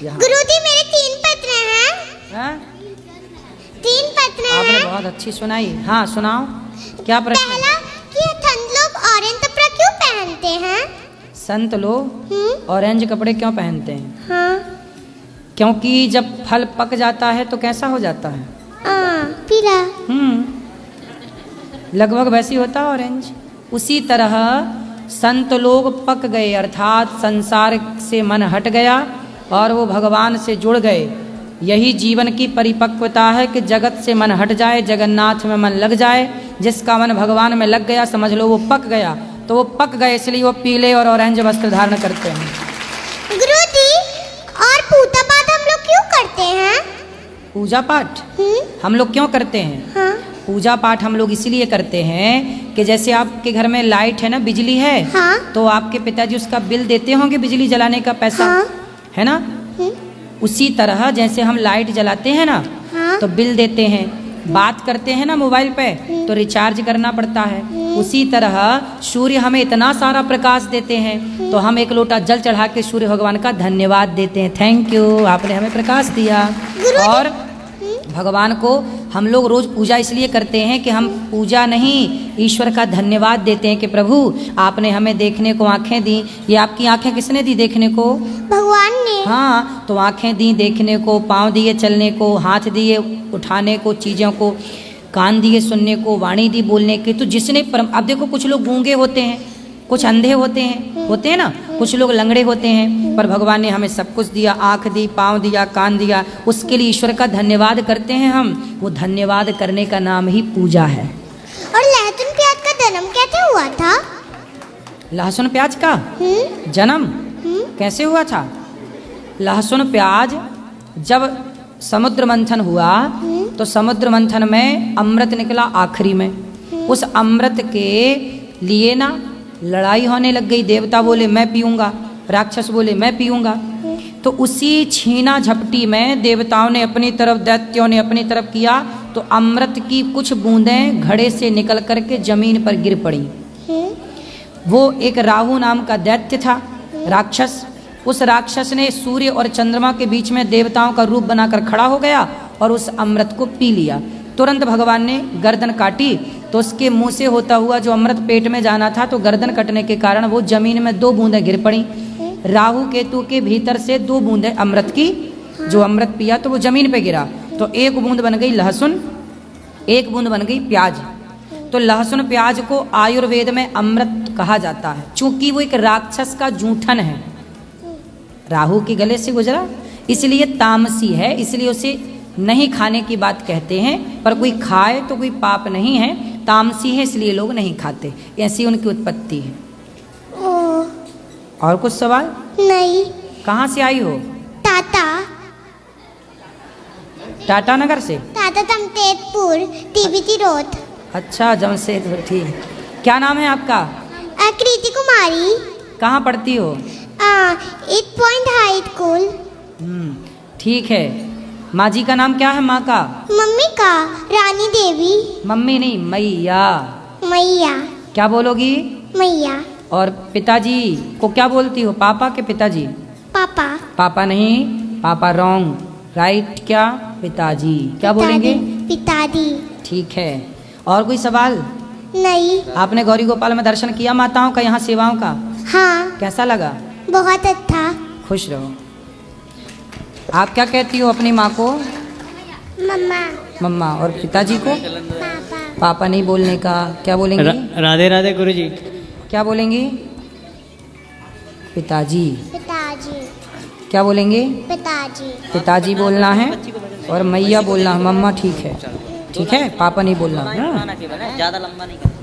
यहाँ। गुरुजी मेरे 3 पत्र हैं। हाँ? 3 पत्र हैं। आपने बहुत अच्छी सुनाई। हाँ सुनाओ, क्या प्रश्न? पहला कि संत लोग ऑरेंज कपड़ा क्यों पहनते हैं? संत लोग ऑरेंज कपड़े क्यों पहनते हैं? हाँ। क्योंकि जब फल पक जाता है तो कैसा हो जाता है? पीला। लगभग वैसी होता है ऑरेंज। उसी तरह संत लोग पक गए, अर्थात संसार से मन हट गया और वो भगवान से जुड़ गए। यही जीवन की परिपक्वता है कि जगत से मन हट जाए, जगन्नाथ में मन लग जाए। जिसका मन भगवान में लग गया समझ लो वो पक गया। तो वो पक गए इसलिए वो पीले और ऑरेंज वस्त्र धारण करते हैं। गुरुजी और पूजा पाठ हम लोग क्यों करते हैं? पूजा पाठ हम लोग क्यों करते हैं? हाँ। पूजा पाठ हम लोग इसलिए करते हैं कि जैसे आपके घर में लाइट है ना, बिजली है। हाँ। तो आपके पिताजी उसका बिल देते होंगे, बिजली जलाने का पैसा। हाँ। है ना? उसी तरह जैसे हम लाइट जलाते हैं ना, हाँ। तो बिल देते हैं। बात करते हैं ना मोबाइल पे तो रिचार्ज करना पड़ता है। उसी तरह सूर्य हमें इतना सारा प्रकाश देते हैं तो हम एक लोटा जल चढ़ा के सूर्य भगवान का धन्यवाद देते हैं। थैंक यू, आपने हमें प्रकाश दिया। और भगवान को हम लोग रोज पूजा इसलिए करते हैं कि हम पूजा नहीं, ईश्वर का धन्यवाद देते हैं कि प्रभु आपने हमें देखने को आंखें दी। ये आपकी आंखें किसने दी देखने को? भगवान ने। हाँ, तो आंखें दी देखने को, पाँव दिए चलने को, हाथ दिए उठाने को चीज़ों को, कान दिए सुनने को, वाणी दी बोलने की। तो जिसने अब देखो कुछ लोग गूंगे होते हैं, कुछ अंधे होते हैं ना, कुछ लोग लंगड़े होते हैं, पर भगवान ने हमें सब कुछ दिया, आँख दी, पाँव दिया, कान दिया। उसके लिए ईश्वर का धन्यवाद करते हैं हम। वो धन्यवाद करने का नाम ही पूजा है। और लहसुन प्याज का जन्म कैसे हुआ था? लहसुन प्याज का जन्म कैसे हुआ था? लहसुन प्याज जब समुद्र मंथन हुआ तो समुद्र मंथन में अमृत निकला आखिरी में। उस अमृत के लिए ना लड़ाई होने लग गई। देवता बोले मैं पीऊंगा, राक्षस बोले मैं पीऊंगा। तो उसी छीना झपटी में देवताओं ने अपनी तरफ, दैत्यों ने अपनी तरफ किया तो अमृत की कुछ बूंदें घड़े से निकल करके जमीन पर गिर पड़ी। वो एक राहु नाम का दैत्य था, राक्षस। उस राक्षस ने सूर्य और चंद्रमा के बीच में देवताओं का रूप बनाकर खड़ा हो गया और उस अमृत को पी लिया। तुरंत भगवान ने गर्दन काटी तो उसके मुंह से होता हुआ जो अमृत पेट में जाना था, तो गर्दन कटने के कारण वो जमीन में 2 बूंदें गिर पड़ी। राहु केतु के भीतर से 2 बूंदें अमृत की, जो अमृत पिया तो वो जमीन पे गिरा। तो 1 बूंद बन गई लहसुन, 1 बूंद बन गई प्याज। तो लहसुन प्याज को आयुर्वेद में अमृत कहा जाता है, चूंकि वो एक राक्षस का जूठन है, राहु के गले से गुजरा, इसलिए तामसी है, इसलिए उसे नहीं खाने की बात कहते हैं। पर कोई खाए तो कोई पाप नहीं है, तामसी है इसलिए लोग नहीं खाते। ऐसी उनकी उत्पत्ति है। और कुछ सवाल? नहीं। कहाँ से आई हो? टाटा नगर से? Tata Jamshedpur, TBT road. अच्छा, जमशेदपुर, ठीक। क्या नाम है आपका? कृति कुमारी। कहाँ पढ़ती हो? 8 पॉइंट हाई स्कूल। ठीक है। माँ जी का नाम क्या है? माँ का? मम्मी का रानी देवी। मम्मी नहीं, मैया। मैया। क्या बोलोगी? मैया। और पिताजी को क्या बोलती हो? पापा के पिताजी? पापा। पापा नहीं, पापा रॉन्ग, राइट। क्या? पिताजी। क्या बोलेंगे? पिताजी। ठीक है। और कोई सवाल? नहीं। आपने गौरी गोपाल में दर्शन किया माताओं का, यहाँ सेवाओं का? हाँ। कैसा लगा? बहुत अच्छा। खुश रहो। आप क्या कहती हो अपनी माँ को? मम्मा। मम्मा। और पिताजी को? पापा। पापा नहीं बोलने का, क्या बोलेंगी? राधे राधे गुरुजी। क्या बोलेंगी? पिताजी। पिताजी। क्या बोलेंगे? पिताजी। पिताजी बोलना है और मैया बोलना है। मम्मा ठीक है, ठीक है। पापा नहीं बोलना। ज़्यादा लंबा नहीं करना।